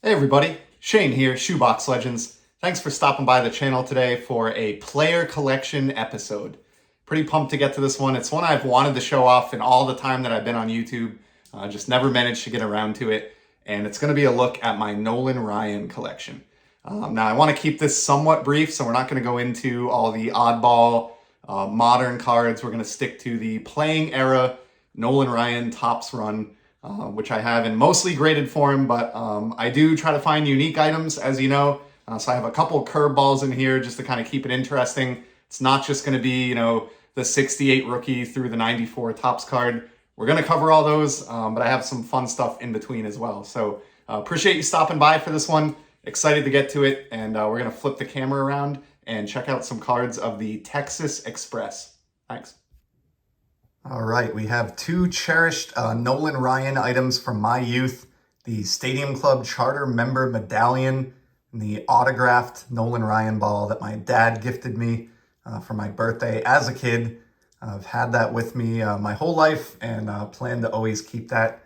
Hey everybody, Shane here, Shoebox Legends. Thanks for stopping by the channel today for a player collection episode. Pretty pumped to get to this one. It's one I've wanted to show off in all the time that I've been on YouTube. Just never managed to get around to it. And it's going to be a look at my Nolan Ryan collection. Now I want to keep this somewhat brief, so we're not going to go into all the oddball, modern cards. We're going to stick to the playing era Nolan Ryan Topps run. Which I have in mostly graded form, but I do try to find unique items, as you know. So I have a couple curveballs in here just to kind of keep it interesting. It's not just going to be, the 68 rookie through the 94 Topps card. We're going to cover all those, but I have some fun stuff in between as well. So appreciate you stopping by for this one. Excited to get to it, and we're going to flip the camera around and check out some cards of the Texas Express. Thanks. All right, we have two cherished Nolan Ryan items from my youth, the Stadium Club Charter Member Medallion and the autographed Nolan Ryan ball that my dad gifted me for my birthday as a kid. I've had that with me my whole life and plan to always keep that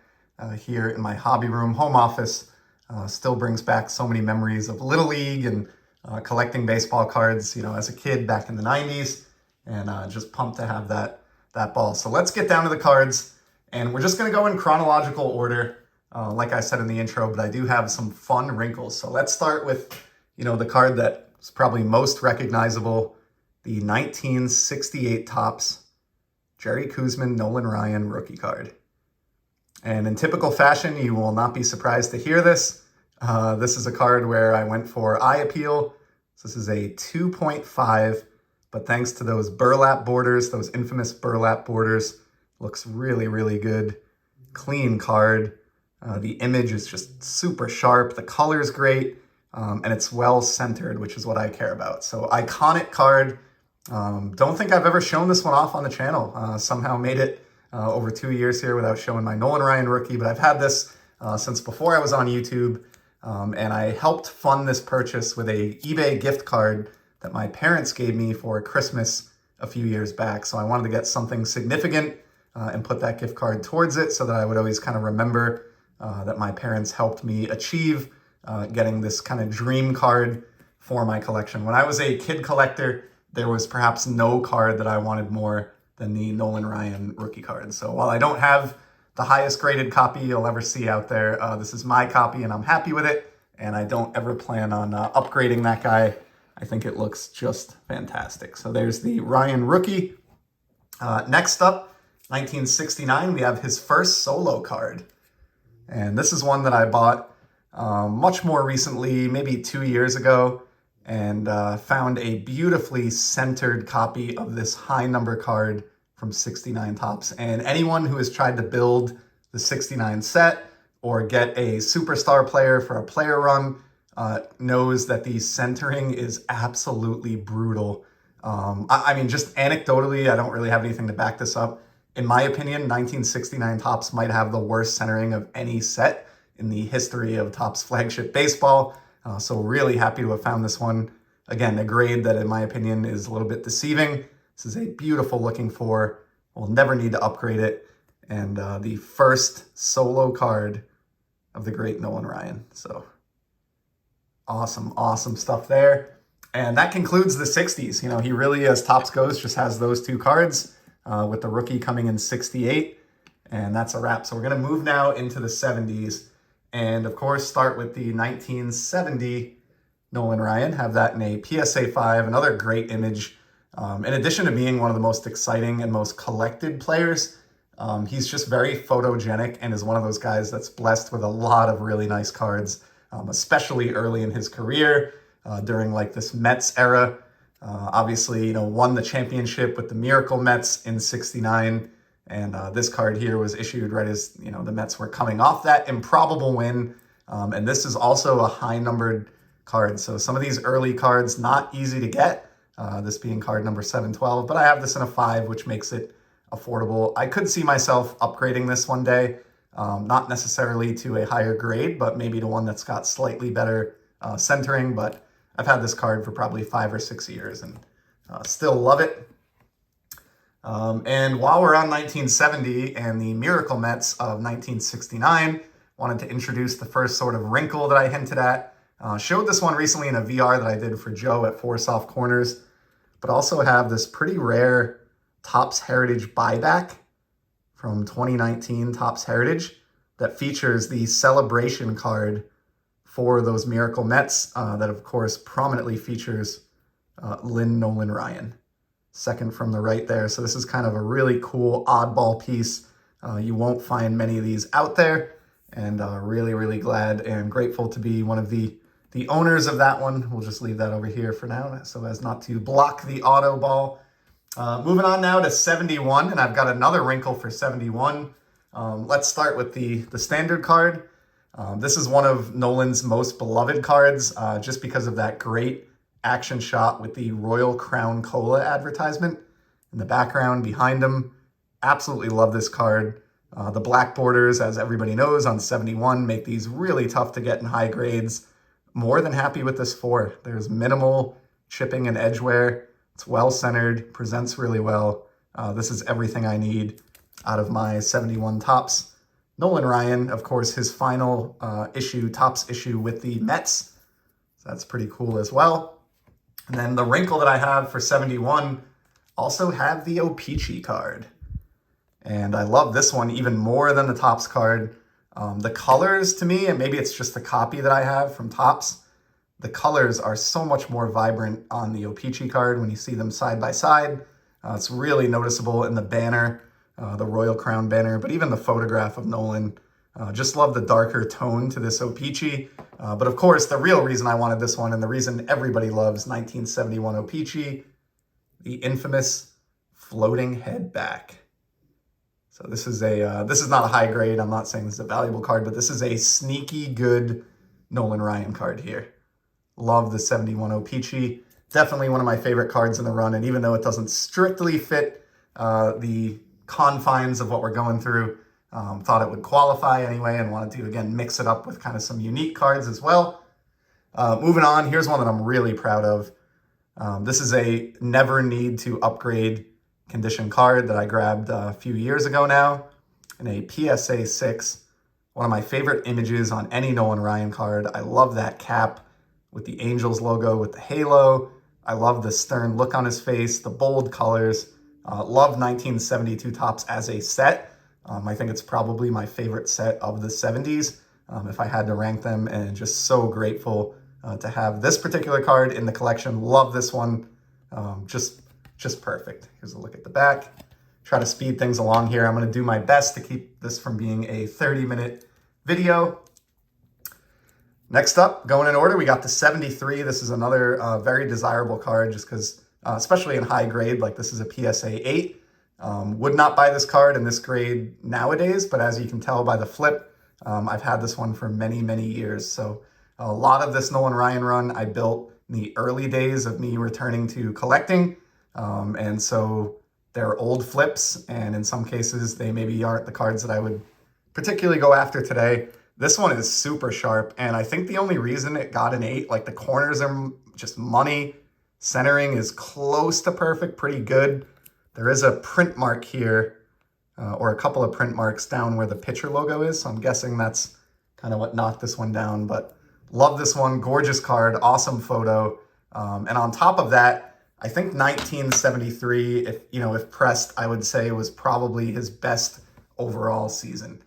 here in my hobby room home office. Still brings back so many memories of Little League and collecting baseball cards, as a kid back in the 90s, and just pumped to have that ball. So let's get down to the cards, and we're just going to go in chronological order, like I said in the intro, but I do have some fun wrinkles. So let's start with, the card that is probably most recognizable, the 1968 Topps Jerry Koosman Nolan Ryan rookie card. And in typical fashion, you will not be surprised to hear this. This is a card where I went for eye appeal. So this is a 2.5. But thanks to those burlap borders, those infamous burlap borders, looks really, really good. Clean card. The image is just super sharp. The color is great. And it's well centered, which is what I care about. So iconic card. Don't think I've ever shown this one off on the channel. Somehow made it over 2 years here without showing my Nolan Ryan rookie. But I've had this since before I was on YouTube. And I helped fund this purchase with a eBay gift card that my parents gave me for Christmas a few years back. So I wanted to get something significant and put that gift card towards it so that I would always kind of remember that my parents helped me achieve getting this kind of dream card for my collection. When I was a kid collector, there was perhaps no card that I wanted more than the Nolan Ryan rookie card. So while I don't have the highest graded copy you'll ever see out there, this is my copy and I'm happy with it. And I don't ever plan on upgrading that guy. I think it looks just fantastic. So there's the Ryan rookie. Next up, 1969, we have his first solo card. And this is one that I bought much more recently, maybe 2 years ago, and found a beautifully centered copy of this high number card from 69 Topps. And anyone who has tried to build the 69 set or get a superstar player for a player run knows that the centering is absolutely brutal. I mean, just anecdotally, I don't really have anything to back this up. In my opinion, 1969 Topps might have the worst centering of any set in the history of Topps flagship baseball. So really happy to have found this one. Again, a grade that in my opinion is a little bit deceiving. This is a beautiful looking four. We'll never need to upgrade it. And the first solo card of the great Nolan Ryan. So awesome stuff there. And that concludes the 60s. He really, as Topps goes, just has those two cards with the rookie coming in 68. And that's a wrap. So we're going to move now into the 70s. And of course, start with the 1970 Nolan Ryan. Have that in a PSA 5, another great image. In addition to being one of the most exciting and most collected players, he's just very photogenic and is one of those guys that's blessed with a lot of really nice cards. Especially early in his career, during like this Mets era. Obviously, won the championship with the Miracle Mets in 69. And this card here was issued right as, the Mets were coming off that improbable win. And this is also a high numbered card. So some of these early cards, not easy to get, this being card number 712, but I have this in a 5, which makes it affordable. I could see myself upgrading this one day. Not necessarily to a higher grade, but maybe to one that's got slightly better centering. But I've had this card for probably 5 or 6 years and still love it. And while we're on 1970 and the Miracle Mets of 1969, Wanted to introduce the first sort of wrinkle that I hinted at. Showed this one recently in a VR that I did for Joe at 4 Soft Corners, but also have this pretty rare Topps Heritage buyback from 2019 Topps Heritage that features the celebration card for those Miracle Mets that, of course, prominently features Lynn Nolan Ryan, second from the right there. So this is kind of a really cool oddball piece. You won't find many of these out there, and really, really glad and grateful to be one of the owners of that one. We'll just leave that over here for now so as not to block the auto ball. Moving on now to 71, and I've got another wrinkle for 71. Let's start with the standard card. This is one of Nolan's most beloved cards, just because of that great action shot with the Royal Crown Cola advertisement in the background behind him. Absolutely love this card. The black borders, as everybody knows, on 71 make these really tough to get in high grades. More than happy with this 4. There's minimal chipping and edge wear. It's well-centered, presents really well. This is everything I need out of my 71 Topps. Nolan Ryan, of course, his final Topps issue with the Mets. So that's pretty cool as well. And then the wrinkle that I have for 71 also have the O-Pee-Chee card. And I love this one even more than the Topps card. The colors to me, and maybe it's just the copy that I have from Topps, the colors are so much more vibrant on the O-Pee-Chee card when you see them side by side. It's really noticeable in the banner, the Royal Crown banner, but even the photograph of Nolan. Just love the darker tone to this O-Pee-Chee. But of course, the real reason I wanted this one, and the reason everybody loves 1971 O-Pee-Chee, the infamous floating head back. So this is not a high grade. I'm not saying this is a valuable card, but this is a sneaky good Nolan Ryan card here. Love the 71 O-Pee-Chee. Definitely one of my favorite cards in the run. And even though it doesn't strictly fit the confines of what we're going through, thought it would qualify anyway, and wanted to, again, mix it up with kind of some unique cards as well. Moving on, here's one that I'm really proud of. This is a never need to upgrade condition card that I grabbed a few years ago now in a PSA 6. One of my favorite images on any Nolan Ryan card. I love that cap with the Angels logo with the halo. I love the stern look on his face, the bold colors. Love 1972 Topps as a set. I think it's probably my favorite set of the 70s, if I had to rank them, and just so grateful to have this particular card in the collection. Love this one. Just perfect. Here's a look at the back. Try to speed things along here. I'm going to do my best to keep this from being a 30-minute video. Next up, going in order, we got the 73. This is another very desirable card just because, especially in high grade, like this is a PSA 8. Would not buy this card in this grade nowadays, but as you can tell by the flip, I've had this one for many, many years. So a lot of this Nolan Ryan run I built in the early days of me returning to collecting. And so they're old flips, and in some cases they maybe aren't the cards that I would particularly go after today. This one is super sharp, and I think the only reason it got an 8, like the corners are just money. Centering is close to perfect, pretty good. There is a print mark here, or a couple of print marks down where the pitcher logo is, so I'm guessing that's kind of what knocked this one down, but love this one. Gorgeous card, awesome photo. And on top of that, I think 1973, if pressed, I would say was probably his best overall season.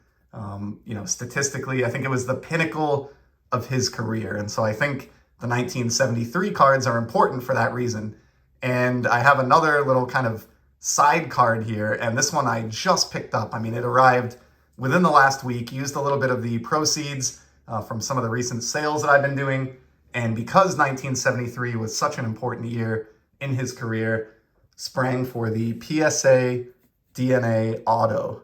Statistically, I think it was the pinnacle of his career. And so I think the 1973 cards are important for that reason. And I have another little kind of side card here, and this one I just picked up. I mean, it arrived within the last week, used a little bit of the proceeds from some of the recent sales that I've been doing. And because 1973 was such an important year in his career, sprang for the PSA DNA auto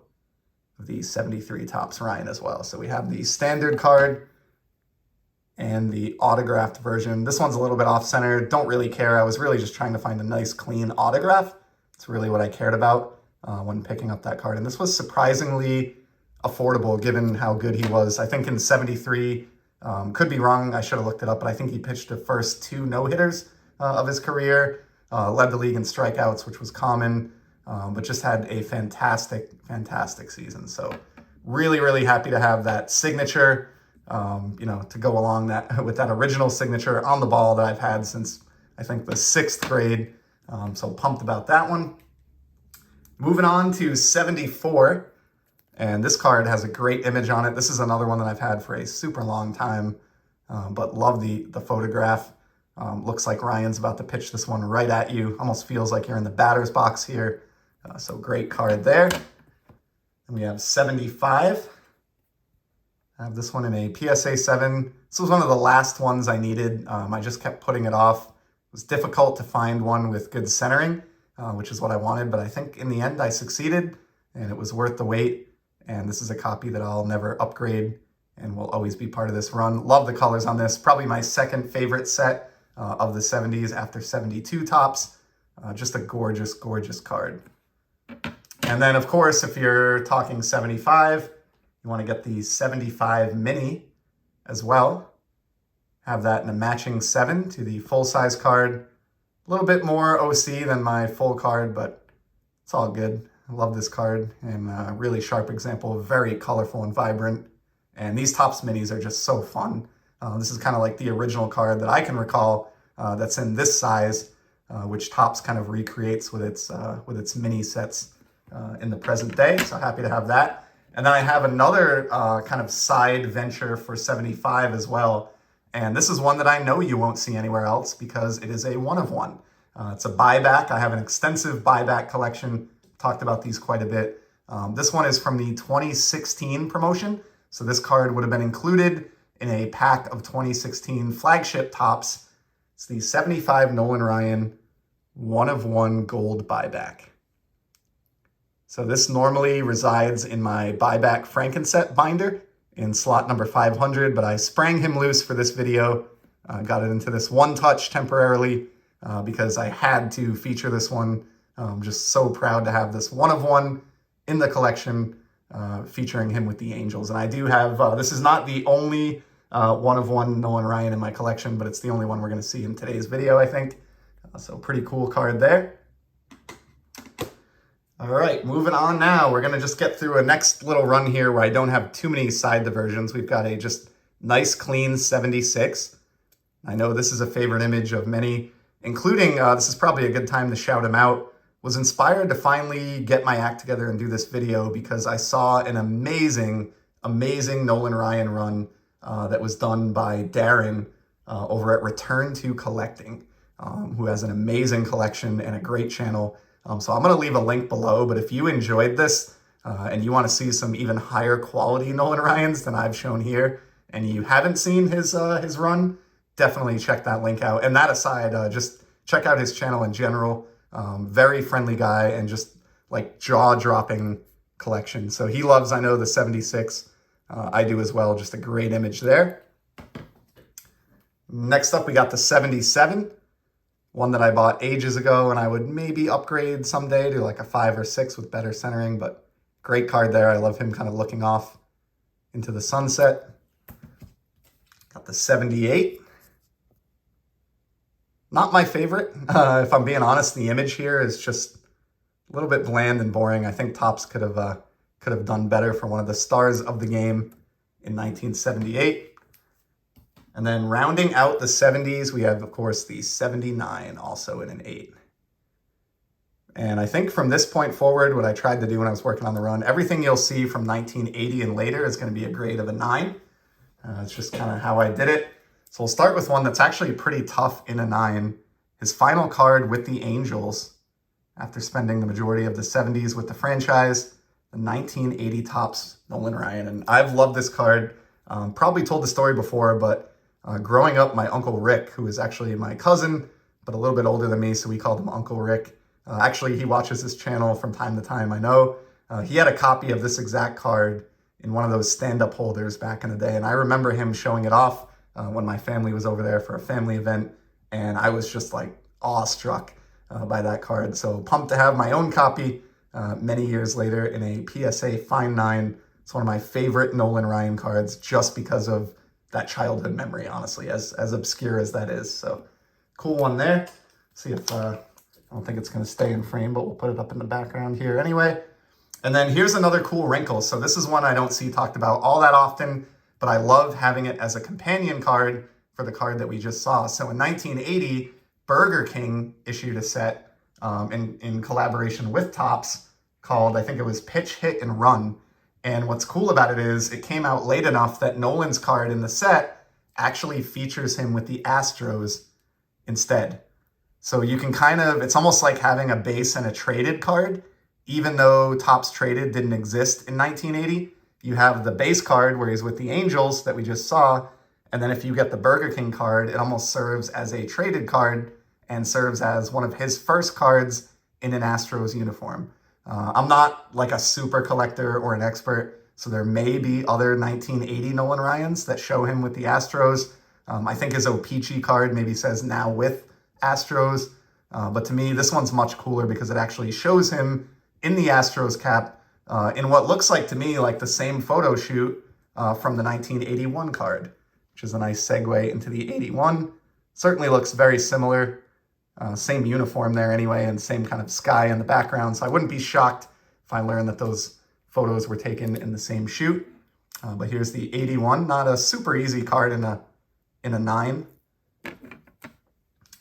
of the 73 Topps Ryan as well. So we have the standard card and the autographed version. This one's a little bit off-center. Don't really care. I was really just trying to find a nice, clean autograph. It's really what I cared about when picking up that card. And this was surprisingly affordable given how good he was. I think in 73, could be wrong, I should have looked it up, but I think he pitched the first 2 no-hitters of his career, led the league in strikeouts, which was common, but just had a fantastic, fantastic season. So really, really happy to have that signature, to go along with that original signature on the ball that I've had since, I think, the 6th grade. So pumped about that one. Moving on to 74, and this card has a great image on it. This is another one that I've had for a super long time, but love the photograph. Looks like Ryan's about to pitch this one right at you. Almost feels like you're in the batter's box here. So great card there. And we have 75. I have this one in a PSA 7. This was one of the last ones I needed. I just kept putting it off. It was difficult to find one with good centering, which is what I wanted, but I think in the end I succeeded, and it was worth the wait. And this is a copy that I'll never upgrade and will always be part of this run. Love the colors on this. Probably my second favorite set of the 70s after 72 Topps. Just a gorgeous, gorgeous card. And then, of course, if you're talking 75, you want to get the 75 Mini as well. Have that in a matching 7 to the full-size card. A little bit more OC than my full card, but it's all good. I love this card, and a really sharp example, very colorful and vibrant. And these Topps Minis are just so fun. This is kind of like the original card that I can recall that's in this size, which Topps kind of recreates with its mini sets in the present day. So happy to have that. And then I have another kind of side venture for 75 as well. And this is one that I know you won't see anywhere else because it is a 1-of-1. It's a buyback. I have an extensive buyback collection. Talked about these quite a bit. This one is from the 2016 promotion. So this card would have been included in a pack of 2016 flagship Topps. It's the 75 Nolan Ryan 1-of-1 gold buyback. So this normally resides in my buyback Frankenset binder in slot number 500, but I sprang him loose for this video. Got it into this one touch temporarily because I had to feature this one. I'm just so proud to have this 1-of-1 in the collection featuring him with the Angels. And I do have, this is not the only 1-of-1 Nolan Ryan in my collection, but it's the only one we're going to see in today's video, I think. So pretty cool card there. All right, moving on now. We're going to just get through a next little run here where I don't have too many side diversions. We've got a just nice, clean 76. I know this is a favorite image of many, including, this is probably a good time to shout him out. Was inspired to finally get my act together and do this video because I saw an amazing, amazing Nolan Ryan run that was done by Darren over at Return to Collecting, who has an amazing collection and a great channel. So I'm going to leave a link below, but if you enjoyed this and you want to see some even higher quality Nolan Ryans than I've shown here, and you haven't seen his run, definitely check that link out. And that aside, just check out his channel in general. Very friendly guy and just like jaw-dropping collection. So he loves, I know, the 76. I do as well. Just a great image there. Next up, we got the 77. One that I bought ages ago, and I would maybe upgrade someday to like a 5 or 6 with better centering, but great card there. I love him kind of looking off into the sunset. Got the 78. Not my favorite. If I'm being honest, the image here is just a little bit bland and boring. I think Topps could have done better for one of the stars of the game in 1978. And then rounding out the 70s, we have, of course, the 79, also in an 8. And I think from this point forward, what I tried to do when I was working on the run, everything you'll see from 1980 and later is going to be a grade of a 9. It's just kind of how I did it. So we'll start with one that's actually pretty tough in a 9. His final card with the Angels, after spending the majority of the 70s with the franchise, the 1980 Topps Nolan Ryan. And I've loved this card. Probably told the story before, but growing up, my Uncle Rick, who is actually my cousin, but a little bit older than me, so we called him Uncle Rick. Actually, he watches this channel from time to time, I know. He had a copy of this exact card in one of those stand-up holders back in the day, and I remember him showing it off when my family was over there for a family event, and I was just like awestruck by that card. So pumped to have my own copy many years later in a PSA Fine 9. It's one of my favorite Nolan Ryan cards just because of that childhood memory, honestly, as obscure as that is. So cool one there. See if, I don't think it's going to stay in frame, but we'll put it up in the background here anyway. And then here's another cool wrinkle. So this is one I don't see talked about all that often, but I love having it as a companion card for the card that we just saw. So in 1980, Burger King issued a set in collaboration with Topps called, I think it was Pitch, Hit, and Run. And what's cool about it is it came out late enough that Nolan's card in the set actually features him with the Astros instead. So you can kind of, it's almost like having a base and a traded card. Even though Topps Traded didn't exist in 1980, you have the base card where he's with the Angels that we just saw. And then if you get the Burger King card, it almost serves as a traded card and serves as one of his first cards in an Astros uniform. I'm not like a super collector or an expert, so there may be other 1980 Nolan Ryans that show him with the Astros. I think his O-Pee-Chee card maybe says now with Astros. But to me, this one's much cooler because it actually shows him in the Astros cap in what looks like to me like the same photo shoot from the 1981 card, which is a nice segue into the 81. Certainly looks very similar. Same uniform there anyway, and same kind of sky in the background. So I wouldn't be shocked if I learned that those photos were taken in the same shoot. But here's the 81, not a super easy card in a 9.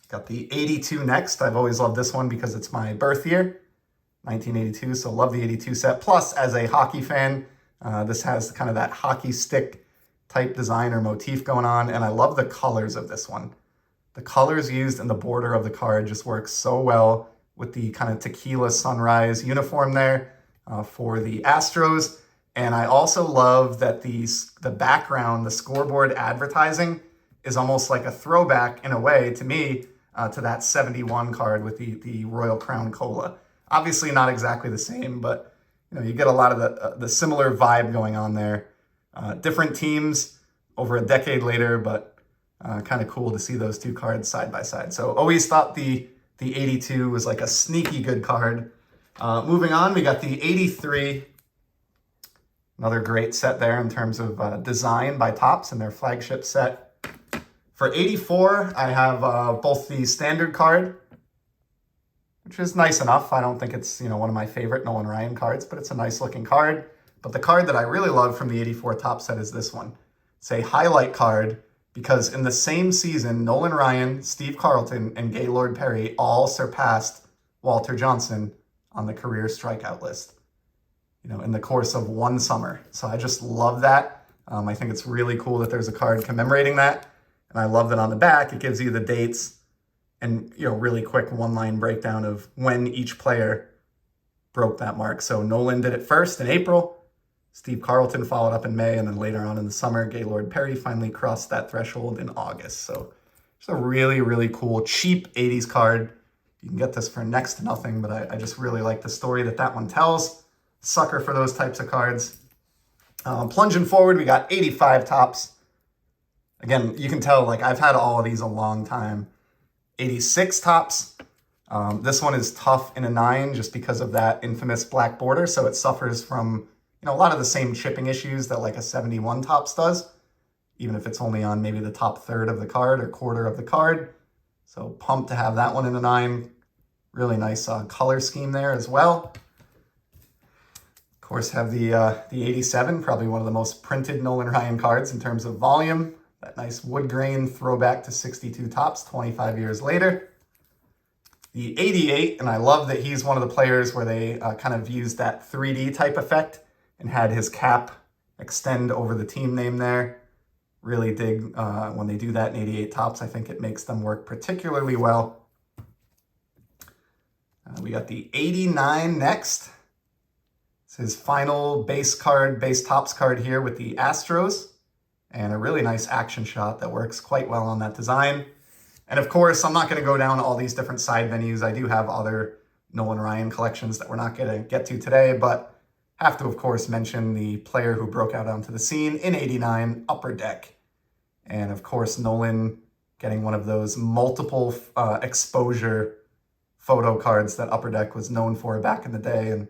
Got the 82 next. I've always loved this one because it's my birth year, 1982. So love the 82 set. Plus, as a hockey fan, this has kind of that hockey stick type design or motif going on. And I love the colors of this one. The colors used in the border of the card just works so well with the kind of tequila sunrise uniform there for the Astros. And I also love that the background, the scoreboard advertising is almost like a throwback in a way to me to that 71 card with the Royal Crown Cola. Obviously not exactly the same, but you get a lot of the similar vibe going on there. Different teams over a decade later, but kind of cool to see those two cards side by side. So always thought the 82 was like a sneaky good card. Moving on, we got the 83. Another great set there in terms of design by Topps and their flagship set. For 84, I have both the standard card, which is nice enough. I don't think it's one of my favorite Nolan Ryan cards, but it's a nice looking card. But the card that I really love from the 84 Topps set is this one. It's a highlight card because in the same season, Nolan Ryan, Steve Carlton, and Gaylord Perry all surpassed Walter Johnson on the career strikeout list, in the course of one summer. So I just love that. I think it's really cool that there's a card commemorating that. And I love that on the back, it gives you the dates and, really quick one-line breakdown of when each player broke that mark. So Nolan did it first in April. Steve Carlton followed up in May, and then later on in the summer, Gaylord Perry finally crossed that threshold in August. So it's a really, really cool, cheap 80s card. You can get this for next to nothing, but I just really like the story that one tells. Sucker for those types of cards. Plunging forward, we got 85 Topps. Again, you can tell, I've had all of these a long time. 86 Topps. This one is tough in a 9 just because of that infamous black border, so it suffers from a lot of the same chipping issues that a 71 Topps does, even if it's only on maybe the top third of the card or quarter of the card. So pumped to have that one in a 9. Really nice color scheme there as well. Of course, have the 87, probably one of the most printed Nolan Ryan cards in terms of volume. That nice wood grain throwback to 62 Topps 25 years later. The 88, and I love that he's one of the players where they kind of used that 3D type effect and had his cap extend over the team name there. Really dig when they do that in 88 Topps. I think it makes them work particularly well. We got the 89 next. It's his final base Topps card here with the Astros. And a really nice action shot that works quite well on that design. And of course, I'm not going to go down all these different side venues. I do have other Nolan Ryan collections that we're not going to get to today, but have to, of course, mention the player who broke out onto the scene in 89, Upper Deck. And of course, Nolan getting one of those multiple exposure photo cards that Upper Deck was known for back in the day. And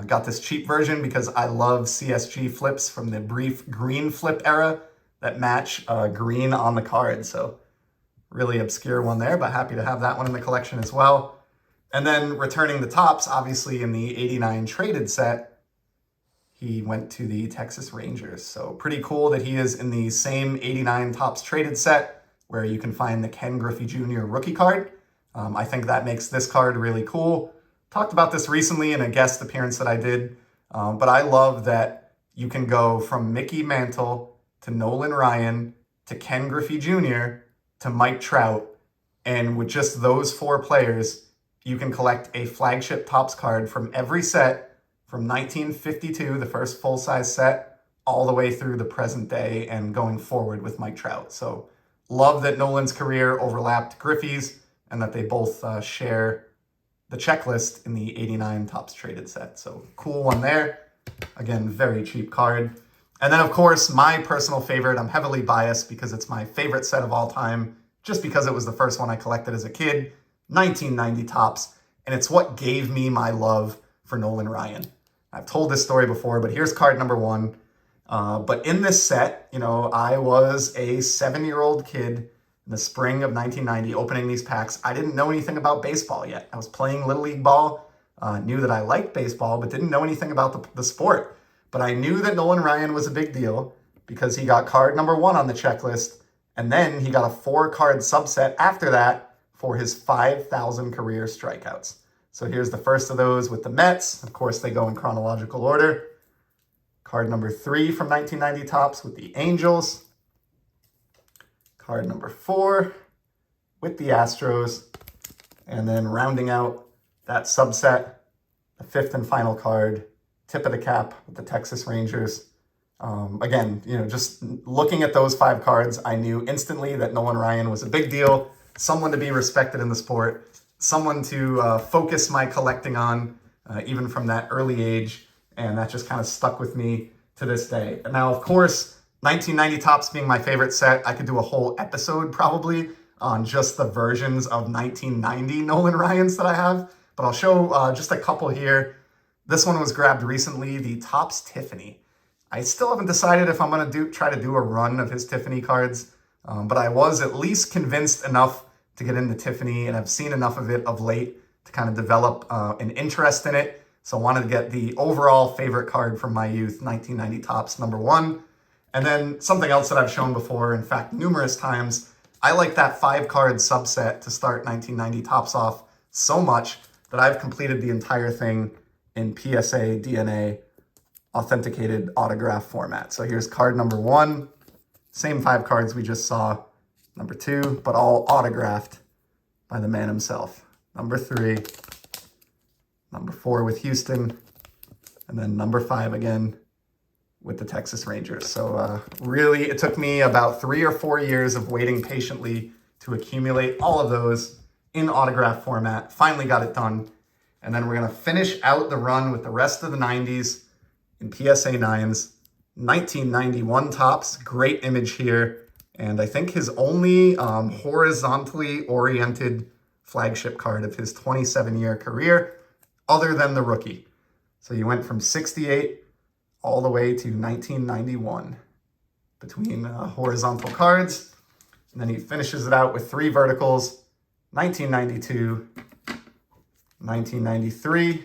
got this cheap version because I love CSG flips from the brief green flip era that match green on the card. So really obscure one there, but happy to have that one in the collection as well. And then returning the Topps, obviously in the 89 traded set, he went to the Texas Rangers. So pretty cool that he is in the same 89 Topps traded set where you can find the Ken Griffey Jr. rookie card. I think that makes this card really cool. Talked about this recently in a guest appearance that I did, but I love that you can go from Mickey Mantle to Nolan Ryan to Ken Griffey Jr. to Mike Trout, and with just those 4 players, you can collect a flagship Topps card from every set from 1952, the first full-size set, all the way through the present day and going forward with Mike Trout. So love that Nolan's career overlapped Griffey's and that they both share the checklist in the 89 Topps traded set. So cool one there. Again, very cheap card. And then, of course, my personal favorite, I'm heavily biased because it's my favorite set of all time, just because it was the first one I collected as a kid, 1990 Topps. And it's what gave me my love for Nolan Ryan. I've told this story before, but here's card number 1. But in this set, I was a 7-year-old kid in the spring of 1990 opening these packs. I didn't know anything about baseball yet. I was playing Little League ball, knew that I liked baseball, but didn't know anything about the sport. But I knew that Nolan Ryan was a big deal because he got card number 1 on the checklist, and then he got a 4-card subset after that for his 5,000 career strikeouts. So here's the first of those with the Mets. Of course, they go in chronological order. Card number 3 from 1990 Topps with the Angels. Card number 4 with the Astros. And then rounding out that subset, the 5th and final card, tip of the cap with the Texas Rangers. Again, just looking at those 5 cards, I knew instantly that Nolan Ryan was a big deal, someone to be respected in the sport, someone to focus my collecting on, even from that early age, and that just kind of stuck with me to this day. And now, of course, 1990 Topps being my favorite set, I could do a whole episode probably on just the versions of 1990 Nolan Ryans that I have, but I'll show just a couple here. This one was grabbed recently, the Topps Tiffany. I still haven't decided if I'm going to try to do a run of his Tiffany cards, but I was at least convinced enough to get into Tiffany, and I've seen enough of it of late to kind of develop an interest in it. So I wanted to get the overall favorite card from my youth, 1990 Topps number 1. And then something else that I've shown before, in fact, numerous times, I like that 5-card subset to start 1990 Topps off so much that I've completed the entire thing in PSA DNA authenticated autograph format. So here's card number 1, same 5 cards we just saw. Number 2, but all autographed by the man himself. Number 3, number 4 with Houston, and then number 5 again with the Texas Rangers. So really, it took me about 3 or 4 years of waiting patiently to accumulate all of those in autograph format. Finally got it done. And then we're going to finish out the run with the rest of the 90s in PSA 9s. 1991 Topps, great image here. And I think his only horizontally oriented flagship card of his 27-year career, other than the rookie. So you went from 68 all the way to 1991 between horizontal cards. And then he finishes it out with 3 verticals, 1992, 1993,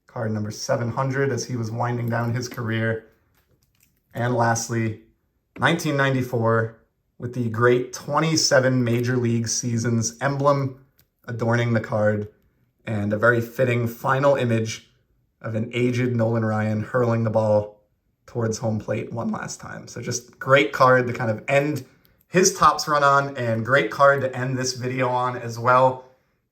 card number 700 as he was winding down his career. And lastly, 1994 with the great 27 Major League seasons emblem adorning the card, and a very fitting final image of an aged Nolan Ryan hurling the ball towards home plate one last time. So just great card to kind of end his Topps run on, and great card to end this video on as well.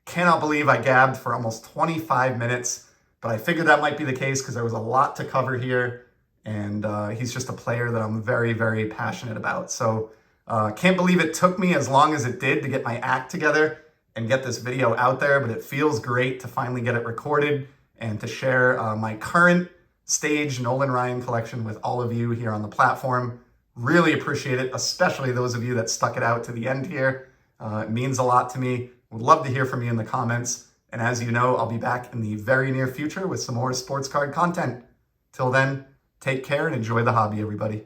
Cannot believe I gabbed for almost 25 minutes, but I figured that might be the case because there was a lot to cover here. And he's just a player that I'm very, very passionate about. So can't believe it took me as long as it did to get my act together and get this video out there, but it feels great to finally get it recorded and to share my current stage Nolan Ryan collection with all of you here on the platform. Really appreciate it, especially those of you that stuck it out to the end here. It means a lot to me. Would love to hear from you in the comments. And as you know, I'll be back in the very near future with some more sports card content. Till then, take care and enjoy the hobby, everybody.